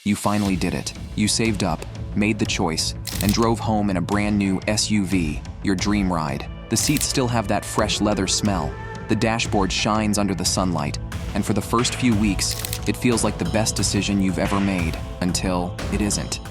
You finally did it. You saved up, made the choice, and drove home in a brand new SUV, your dream ride. The seats still have that fresh leather smell. The dashboard shines under the sunlight, and for the first few weeks, it feels like the best decision you've ever made, until it isn't.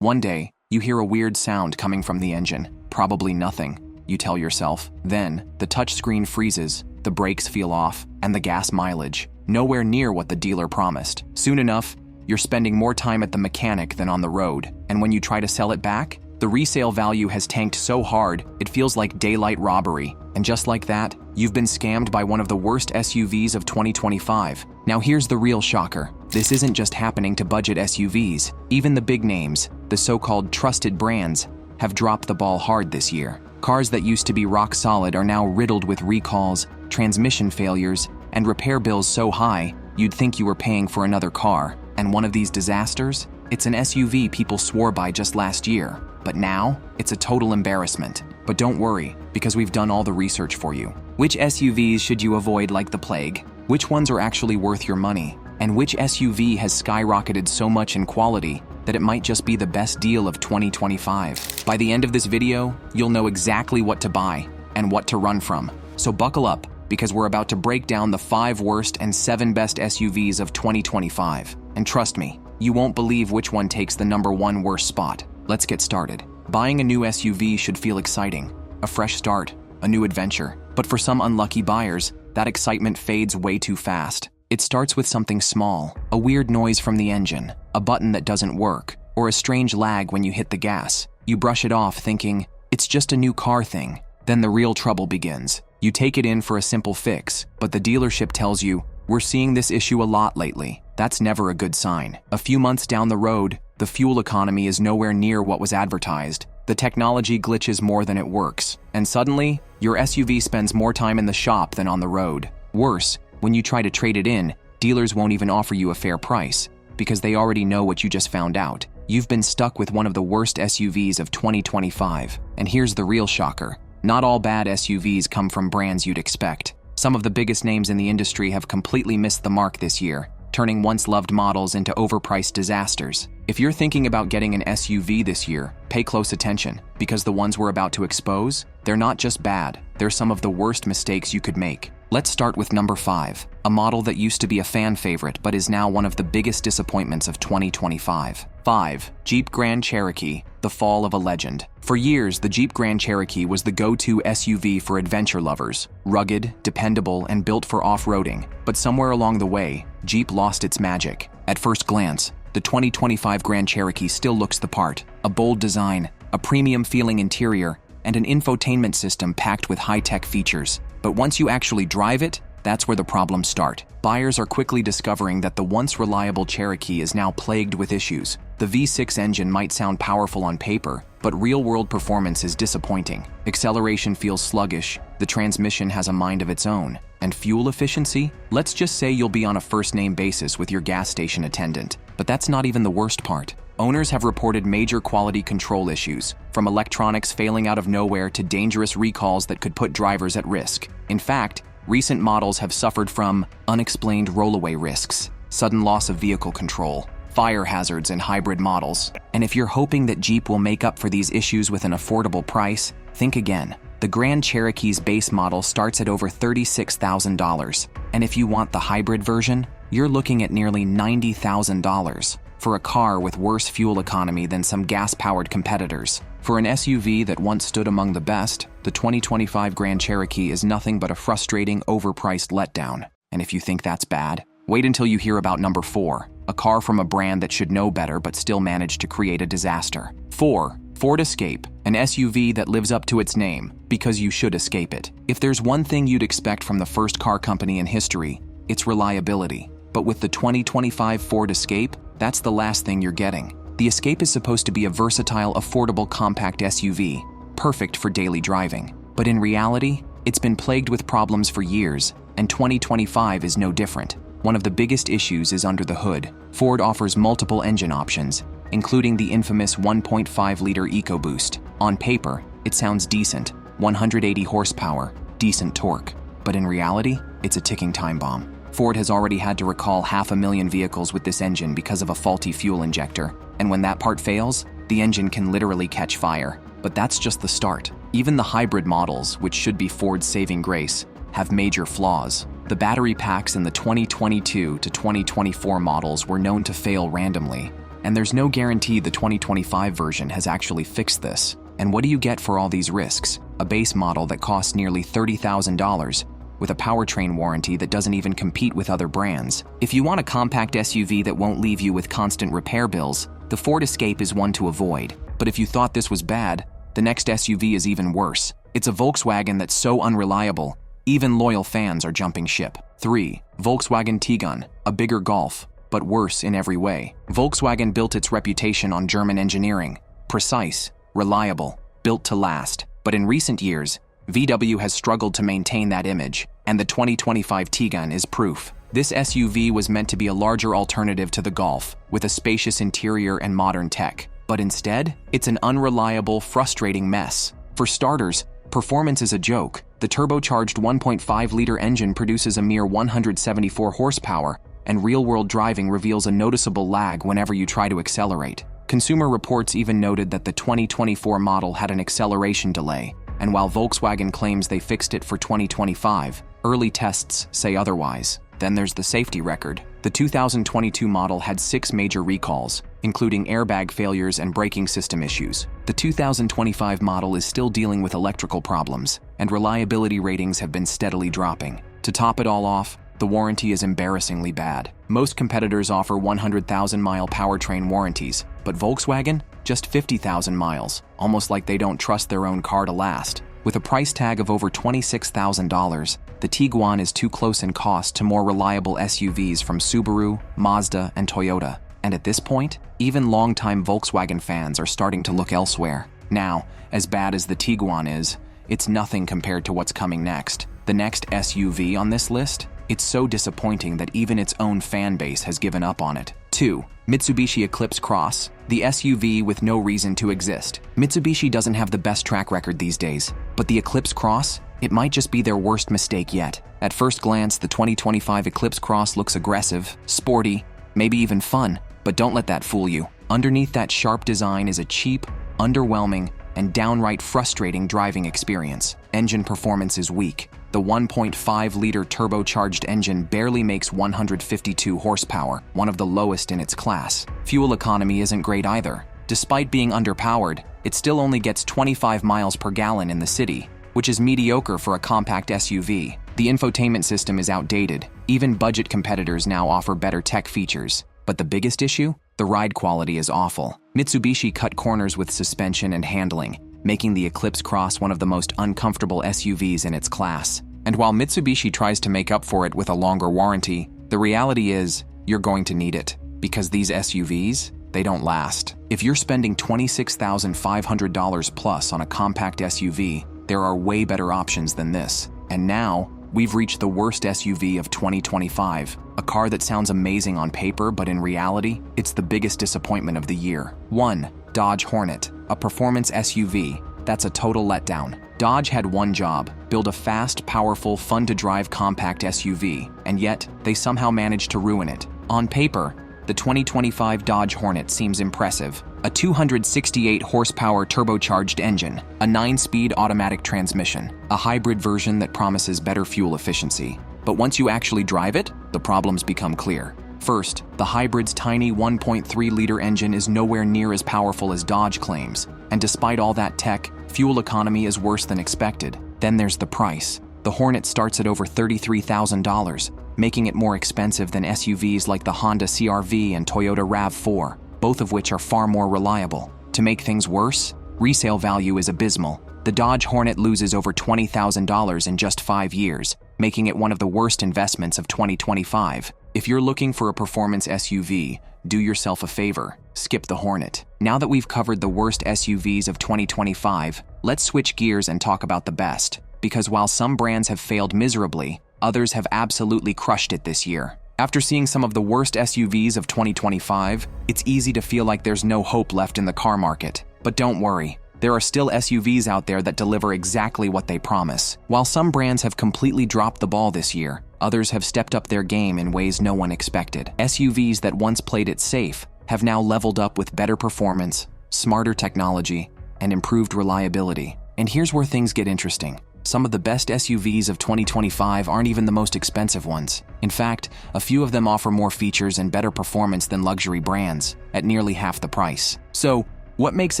One day, you hear a weird sound coming from the engine. Probably nothing, you tell yourself. Then, the touchscreen freezes, the brakes feel off, and the gas mileage, nowhere near what the dealer promised. Soon enough, you're spending more time at the mechanic than on the road, and when you try to sell it back, the resale value has tanked so hard, it feels like daylight robbery. And just like that, you've been scammed by one of the worst SUVs of 2025. Now here's the real shocker. This isn't just happening to budget SUVs. Even the big names, the so-called trusted brands, have dropped the ball hard this year. Cars that used to be rock solid are now riddled with recalls, transmission failures, and repair bills so high, you'd think you were paying for another car. And one of these disasters? It's an SUV people swore by just last year. But now, it's a total embarrassment. But don't worry, because we've done all the research for you. Which SUVs should you avoid like the plague? Which ones are actually worth your money? And which SUV has skyrocketed so much in quality that it might just be the best deal of 2025? By the end of this video, you'll know exactly what to buy and what to run from. So buckle up, because we're about to break down the 5 worst and 7 best SUVs of 2025. And trust me, you won't believe which one takes the #1 worst spot. Let's get started. Buying a new SUV should feel exciting. A fresh start, a new adventure. But for some unlucky buyers, that excitement fades way too fast. It starts with something small, a weird noise from the engine, a button that doesn't work, or a strange lag when you hit the gas. You brush it off thinking, it's just a new car thing. Then the real trouble begins. You take it in for a simple fix, but the dealership tells you, we're seeing this issue a lot lately. That's never a good sign. A few months down the road, the fuel economy is nowhere near what was advertised. The technology glitches more than it works. And suddenly, your SUV spends more time in the shop than on the road. Worse, when you try to trade it in, dealers won't even offer you a fair price, because they already know what you just found out. You've been stuck with one of the worst SUVs of 2025. And here's the real shocker. Not all bad SUVs come from brands you'd expect. Some of the biggest names in the industry have completely missed the mark this year, turning once-loved models into overpriced disasters. If you're thinking about getting an SUV this year, pay close attention, because the ones we're about to expose, they're not just bad, they're some of the worst mistakes you could make. Let's start with number 5, a model that used to be a fan favorite but is now one of the biggest disappointments of 2025. 5. Jeep Grand Cherokee, the fall of a legend. For years, the Jeep Grand Cherokee was the go-to SUV for adventure lovers. Rugged, dependable, and built for off-roading. But somewhere along the way, Jeep lost its magic. At first glance, the 2025 Grand Cherokee still looks the part. A bold design, a premium-feeling interior, and an infotainment system packed with high-tech features. But once you actually drive it, that's where the problems start. Buyers are quickly discovering that the once reliable Cherokee is now plagued with issues. The V6 engine might sound powerful on paper, but real-world performance is disappointing. Acceleration feels sluggish, the transmission has a mind of its own. And fuel efficiency? Let's just say you'll be on a first-name basis with your gas station attendant. But that's not even the worst part. Owners have reported major quality control issues, from electronics failing out of nowhere to dangerous recalls that could put drivers at risk. In fact, recent models have suffered from unexplained rollaway risks, sudden loss of vehicle control, fire hazards in hybrid models. And if you're hoping that Jeep will make up for these issues with an affordable price, think again. The Grand Cherokee's base model starts at over $36,000. And if you want the hybrid version, you're looking at nearly $90,000 for a car with worse fuel economy than some gas-powered competitors. For an SUV that once stood among the best, the 2025 Grand Cherokee is nothing but a frustrating, overpriced letdown. And if you think that's bad, wait until you hear about number 4, a car from a brand that should know better but still managed to create a disaster. 4. Ford Escape, an SUV that lives up to its name, because you should escape it. If there's one thing you'd expect from the first car company in history, it's reliability. But with the 2025 Ford Escape, that's the last thing you're getting. The Escape is supposed to be a versatile, affordable compact SUV, perfect for daily driving. But in reality, it's been plagued with problems for years, and 2025 is no different. One of the biggest issues is under the hood. Ford offers multiple engine options, including the infamous 1.5-liter EcoBoost. On paper, it sounds decent, 180 horsepower, decent torque. But in reality, it's a ticking time bomb. Ford has already had to recall 500,000 vehicles with this engine because of a faulty fuel injector, and when that part fails, the engine can literally catch fire. But that's just the start. Even the hybrid models, which should be Ford's saving grace, have major flaws. The battery packs in the 2022 to 2024 models were known to fail randomly, and there's no guarantee the 2025 version has actually fixed this. And what do you get for all these risks? A base model that costs nearly $30,000, with a powertrain warranty that doesn't even compete with other brands. If you want a compact SUV that won't leave you with constant repair bills, the Ford Escape is one to avoid. But if you thought this was bad, the next SUV is even worse. It's a Volkswagen that's so unreliable, even loyal fans are jumping ship. 3. Volkswagen Tiguan, a bigger Golf, but worse in every way. Volkswagen built its reputation on German engineering, precise, reliable, built to last. But in recent years, VW has struggled to maintain that image, and the 2025 Tiguan is proof. This SUV was meant to be a larger alternative to the Golf, with a spacious interior and modern tech. But instead, it's an unreliable, frustrating mess. For starters, performance is a joke. The turbocharged 1.5-liter engine produces a mere 174 horsepower, and real-world driving reveals a noticeable lag whenever you try to accelerate. Consumer Reports even noted that the 2024 model had an acceleration delay, and while Volkswagen claims they fixed it for 2025, early tests say otherwise. Then there's the safety record. The 2022 model had 6 major recalls, including airbag failures and braking system issues. The 2025 model is still dealing with electrical problems, and reliability ratings have been steadily dropping. To top it all off, the warranty is embarrassingly bad. Most competitors offer 100,000-mile powertrain warranties, but Volkswagen, just 50,000 miles, almost like they don't trust their own car to last. With a price tag of over $26,000, the Tiguan is too close in cost to more reliable SUVs from Subaru, Mazda, and Toyota. And at this point, even longtime Volkswagen fans are starting to look elsewhere. Now, as bad as the Tiguan is, it's nothing compared to what's coming next. The next SUV on this list? It's so disappointing that even its own fan base has given up on it. 2. Mitsubishi Eclipse Cross, the SUV with no reason to exist. Mitsubishi doesn't have the best track record these days, but the Eclipse Cross? It might just be their worst mistake yet. At first glance, the 2025 Eclipse Cross looks aggressive, sporty, maybe even fun, but don't let that fool you. Underneath that sharp design is a cheap, underwhelming, and downright frustrating driving experience. Engine performance is weak. The 1.5-liter turbocharged engine barely makes 152 horsepower, one of the lowest in its class. Fuel economy isn't great either. Despite being underpowered, it still only gets 25 miles per gallon in the city, which is mediocre for a compact SUV. The infotainment system is outdated. Even budget competitors now offer better tech features. But the biggest issue? The ride quality is awful. Mitsubishi cut corners with suspension and handling, making the Eclipse Cross one of the most uncomfortable SUVs in its class. And while Mitsubishi tries to make up for it with a longer warranty, the reality is, you're going to need it. Because these SUVs, they don't last. If you're spending $26,500 plus on a compact SUV, there are way better options than this. And now, we've reached the worst SUV of 2025, a car that sounds amazing on paper, but in reality, it's the biggest disappointment of the year. 1. Dodge Hornet, a performance SUV. That's a total letdown. Dodge had one job: build a fast, powerful, fun-to-drive compact SUV, and yet, they somehow managed to ruin it. On paper, the 2025 Dodge Hornet seems impressive. A 268-horsepower turbocharged engine, a 9-speed automatic transmission, a hybrid version that promises better fuel efficiency. But once you actually drive it, the problems become clear. First, the hybrid's tiny 1.3-liter engine is nowhere near as powerful as Dodge claims, and despite all that tech, fuel economy is worse than expected. Then there's the price. The Hornet starts at over $33,000, making it more expensive than SUVs like the Honda CR-V and Toyota RAV4, both of which are far more reliable. To make things worse, resale value is abysmal. The Dodge Hornet loses over $20,000 in just 5 years, making it one of the worst investments of 2025. If you're looking for a performance SUV, do yourself a favor, skip the Hornet. Now that we've covered the worst SUVs of 2025, let's switch gears and talk about the best. Because while some brands have failed miserably, others have absolutely crushed it this year. After seeing some of the worst SUVs of 2025, it's easy to feel like there's no hope left in the car market. But don't worry, there are still SUVs out there that deliver exactly what they promise. While some brands have completely dropped the ball this year, Others have stepped up their game in ways no one expected. SUVs that once played it safe have now leveled up with better performance, smarter technology, and improved reliability. And here's where things get interesting. Some of the best SUVs of 2025 aren't even the most expensive ones. In fact, a few of them offer more features and better performance than luxury brands, at nearly half the price. So, what makes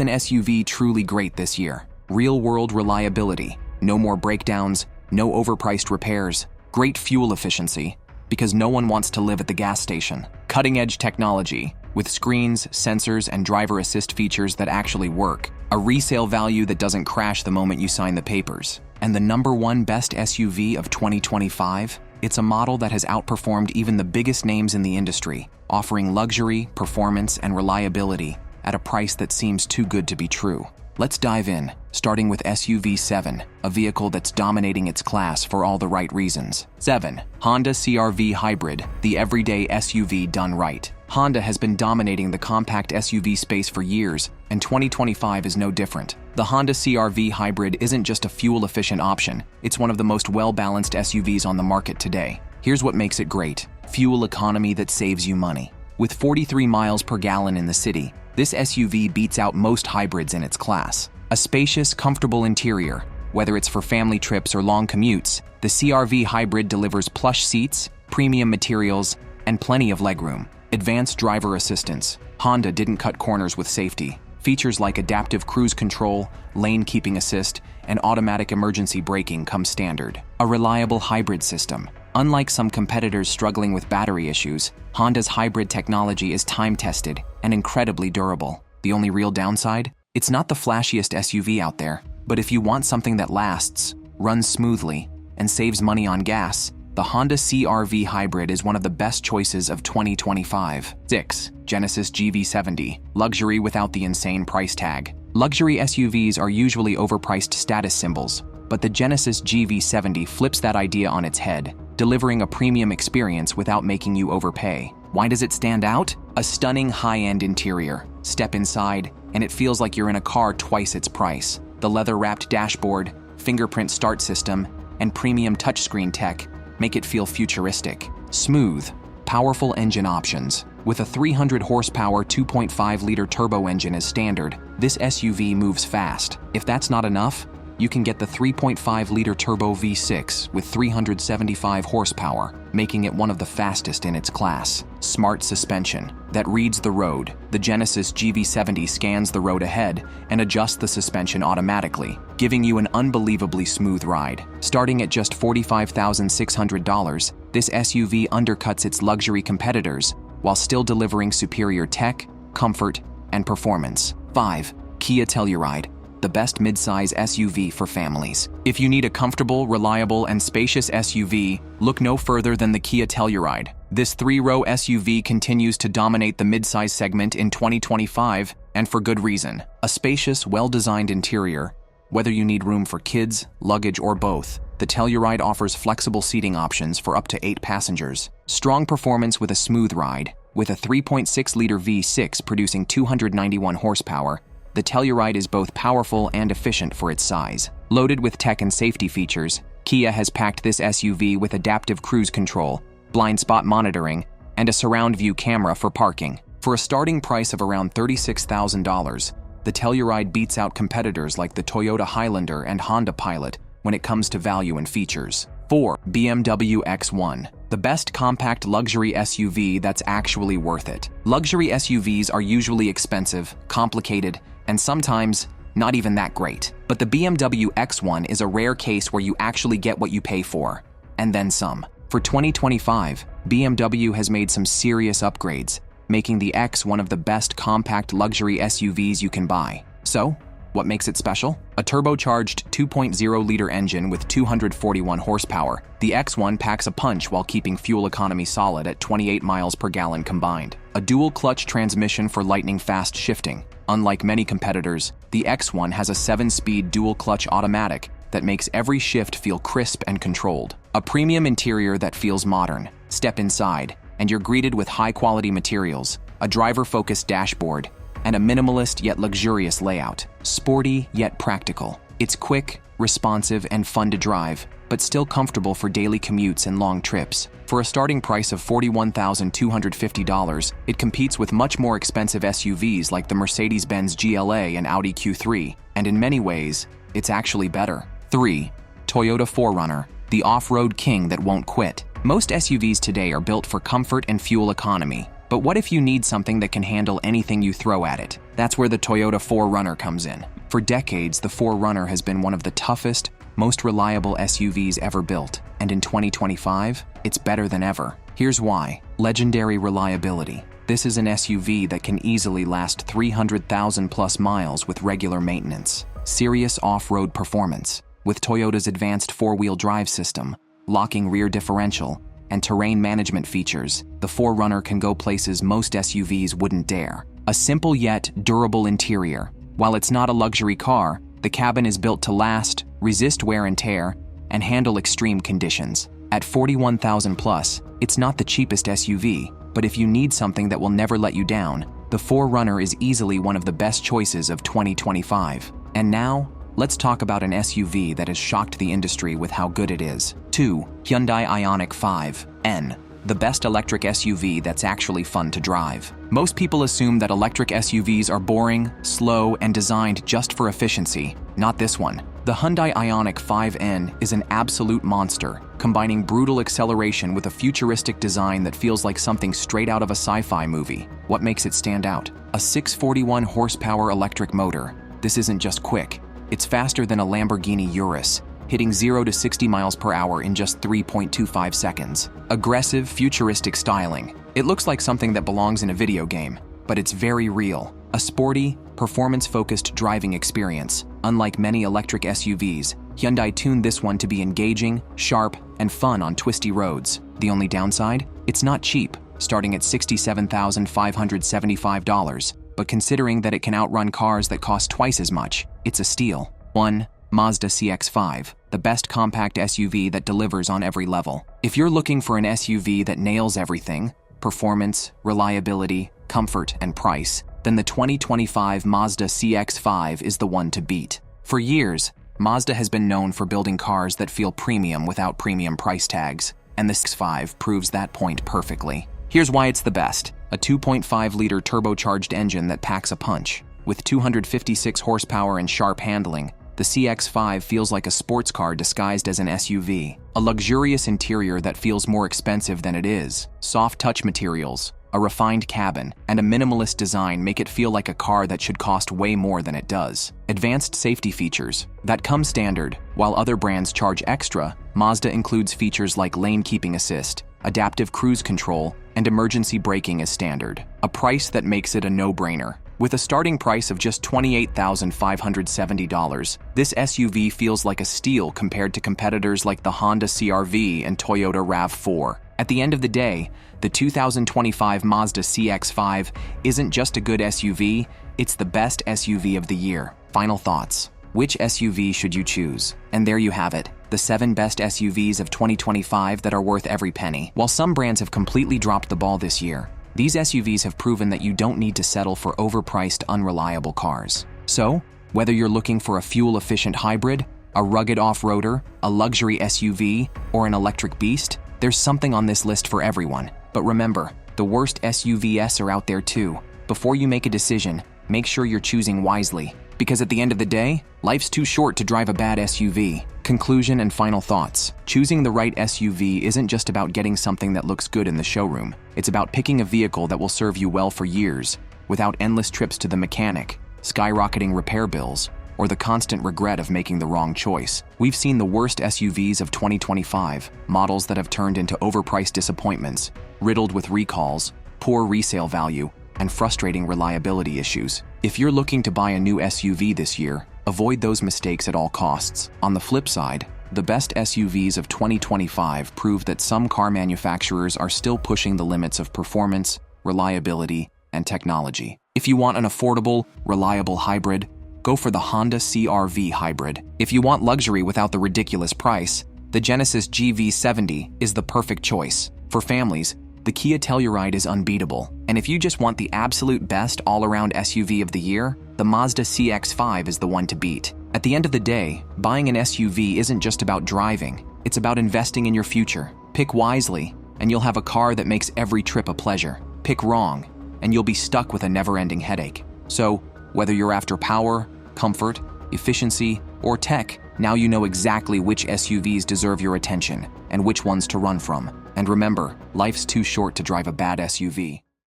an SUV truly great this year? Real-world reliability, no more breakdowns, no overpriced repairs, great fuel efficiency, because no one wants to live at the gas station. Cutting-edge technology, with screens, sensors, and driver assist features that actually work. A resale value that doesn't crash the moment you sign the papers. And the #1 best SUV of 2025? It's a model that has outperformed even the biggest names in the industry, offering luxury, performance, and reliability at a price that seems too good to be true. Let's dive in, starting with SUV 7, a vehicle that's dominating its class for all the right reasons. 7. Honda CRV Hybrid, the everyday SUV done right. Honda has been dominating the compact SUV space for years, and 2025 is no different. The Honda CR-V Hybrid isn't just a fuel-efficient option, it's one of the most well-balanced SUVs on the market today. Here's what makes it great: fuel economy that saves you money. With 43 miles per gallon in the city, this SUV beats out most hybrids in its class. A spacious, comfortable interior. Whether it's for family trips or long commutes, the CR-V Hybrid delivers plush seats, premium materials, and plenty of legroom. Advanced driver assistance. Honda didn't cut corners with safety. Features like adaptive cruise control, lane keeping assist, and automatic emergency braking come standard. A reliable hybrid system. Unlike some competitors struggling with battery issues, Honda's hybrid technology is time-tested and incredibly durable. The only real downside? It's not the flashiest SUV out there, but if you want something that lasts, runs smoothly, and saves money on gas, the Honda CR-V Hybrid is one of the best choices of 2025. 6. Genesis GV70, luxury without the insane price tag. Luxury SUVs are usually overpriced status symbols, but the Genesis GV70 flips that idea on its head, delivering a premium experience without making you overpay. Why does it stand out? A stunning high-end interior. Step inside, and it feels like you're in a car twice its price. The leather-wrapped dashboard, fingerprint start system, and premium touchscreen tech make it feel futuristic. Smooth, powerful engine options. With a 300 horsepower 2.5-liter turbo engine as standard, this SUV moves fast. If that's not enough, you can get the 3.5-liter turbo V6 with 375 horsepower, making it one of the fastest in its class. Smart suspension that reads the road. The Genesis GV70 scans the road ahead and adjusts the suspension automatically, giving you an unbelievably smooth ride. Starting at just $45,600, this SUV undercuts its luxury competitors while still delivering superior tech, comfort, and performance. 5. Kia Telluride, the best midsize SUV for families. If you need a comfortable, reliable, and spacious SUV, look no further than the Kia Telluride. This 3-row SUV continues to dominate the midsize segment in 2025, and for good reason. A spacious, well-designed interior. Whether you need room for kids, luggage, or both, the Telluride offers flexible seating options for up to 8 passengers. Strong performance with a smooth ride. With a 3.6-liter V6 producing 291 horsepower, the Telluride is both powerful and efficient for its size. Loaded with tech and safety features, Kia has packed this SUV with adaptive cruise control, blind spot monitoring, and a surround view camera for parking. For a starting price of around $36,000, the Telluride beats out competitors like the Toyota Highlander and Honda Pilot when it comes to value and features. 4. BMW X1, the best compact luxury SUV that's actually worth it. Luxury SUVs are usually expensive, complicated, and sometimes not even that great. But the BMW X1 is a rare case where you actually get what you pay for, and then some. For 2025, BMW has made some serious upgrades, making the X one of the best compact luxury SUVs you can buy. So, what makes it special? A turbocharged 2.0-liter engine with 241 horsepower, the X1 packs a punch while keeping fuel economy solid at 28 miles per gallon combined. A dual-clutch transmission for lightning-fast shifting. Unlike many competitors, the X1 has a 7-speed dual-clutch automatic that makes every shift feel crisp and controlled. A premium interior that feels modern. Step inside, and you're greeted with high-quality materials, a driver-focused dashboard, and a minimalist yet luxurious layout. Sporty yet practical. It's quick, responsive, and fun to drive, but still comfortable for daily commutes and long trips. For a starting price of $41,250, it competes with much more expensive SUVs like the Mercedes-Benz GLA and Audi Q3, and in many ways, it's actually better. 3. Toyota 4Runner, the off-road king that won't quit. Most SUVs today are built for comfort and fuel economy. But what if you need something that can handle anything you throw at it? That's where the Toyota 4Runner comes in. For decades, the 4Runner has been one of the toughest, most reliable SUVs ever built, and in 2025, it's better than ever. Here's why. Legendary reliability. This is an SUV that can easily last 300,000 plus miles with regular maintenance. Serious off-road performance. With Toyota's advanced four-wheel drive system, locking rear differential, and terrain management features, the 4Runner can go places most SUVs wouldn't dare. A simple yet durable interior. While it's not a luxury car, the cabin is built to last, resist wear and tear, and handle extreme conditions. At $41,000 plus, it's not the cheapest SUV, but if you need something that will never let you down, the 4Runner is easily one of the best choices of 2025. And now, let's talk about an SUV that has shocked the industry with how good it is. 2. Hyundai Ioniq 5N, the best electric SUV that's actually fun to drive. Most people assume that electric SUVs are boring, slow, and designed just for efficiency. Not this one. The Hyundai Ioniq 5N is an absolute monster, combining brutal acceleration with a futuristic design that feels like something straight out of a sci-fi movie. What makes it stand out? A 641 horsepower electric motor. This isn't just quick. It's faster than a Lamborghini Urus, hitting 0 to 60 miles per hour in just 3.25 seconds. Aggressive, futuristic styling. It looks like something that belongs in a video game, but it's very real. A sporty, performance-focused driving experience. Unlike many electric SUVs, Hyundai tuned this one to be engaging, sharp, and fun on twisty roads. The only downside? It's not cheap, starting at $67,575, but considering that it can outrun cars that cost twice as much, it's a steal. 1. Mazda CX-5, the best compact SUV that delivers on every level. If you're looking for an SUV that nails everything, performance, reliability, comfort, and price, then the 2025 Mazda CX-5 is the one to beat. For years, Mazda has been known for building cars that feel premium without premium price tags, and the CX-5 proves that point perfectly. Here's why it's the best. A 2.5-liter turbocharged engine that packs a punch. With 256 horsepower and sharp handling, the CX-5 feels like a sports car disguised as an SUV. A luxurious interior that feels more expensive than it is. Soft touch materials, a refined cabin, and a minimalist design make it feel like a car that should cost way more than it does. Advanced safety features that come standard. While other brands charge extra, Mazda includes features like lane keeping assist, adaptive cruise control, and emergency braking as standard. A price that makes it a no-brainer. With a starting price of just $28,570, this SUV feels like a steal compared to competitors like the Honda CR-V and Toyota RAV4. At the end of the day, the 2025 Mazda CX-5 isn't just a good SUV, it's the best SUV of the year. Final thoughts. Which SUV should you choose? And there you have it, the 7 best SUVs of 2025 that are worth every penny. While some brands have completely dropped the ball this year, these SUVs have proven that you don't need to settle for overpriced, unreliable cars. So, whether you're looking for a fuel-efficient hybrid, a rugged off-roader, a luxury SUV, or an electric beast, there's something on this list for everyone. But remember, the worst SUVs are out there too. Before you make a decision, make sure you're choosing wisely. Because at the end of the day, life's too short to drive a bad SUV. Conclusion and final thoughts. Choosing the right SUV isn't just about getting something that looks good in the showroom. It's about picking a vehicle that will serve you well for years, without endless trips to the mechanic, skyrocketing repair bills, or the constant regret of making the wrong choice. We've seen the worst SUVs of 2025, models that have turned into overpriced disappointments, riddled with recalls, poor resale value, and frustrating reliability issues. If you're looking to buy a new SUV this year, avoid those mistakes at all costs. On the flip side, the best SUVs of 2025 prove that some car manufacturers are still pushing the limits of performance, reliability, and technology. If you want an affordable, reliable hybrid, go for the Honda CRV Hybrid. If you want luxury without the ridiculous price, the Genesis GV70 is the perfect choice. For families, the Kia Telluride is unbeatable. And if you just want the absolute best all-around SUV of the year, the Mazda CX-5 is the one to beat. At the end of the day, buying an SUV isn't just about driving, It's about investing in your future. Pick wisely, and you'll have a car that makes every trip a pleasure. Pick wrong, and you'll be stuck with a never-ending headache. So, whether you're after power, comfort, efficiency, or tech, now you know exactly which SUVs deserve your attention and which ones to run from. And remember, life's too short to drive a bad SUV.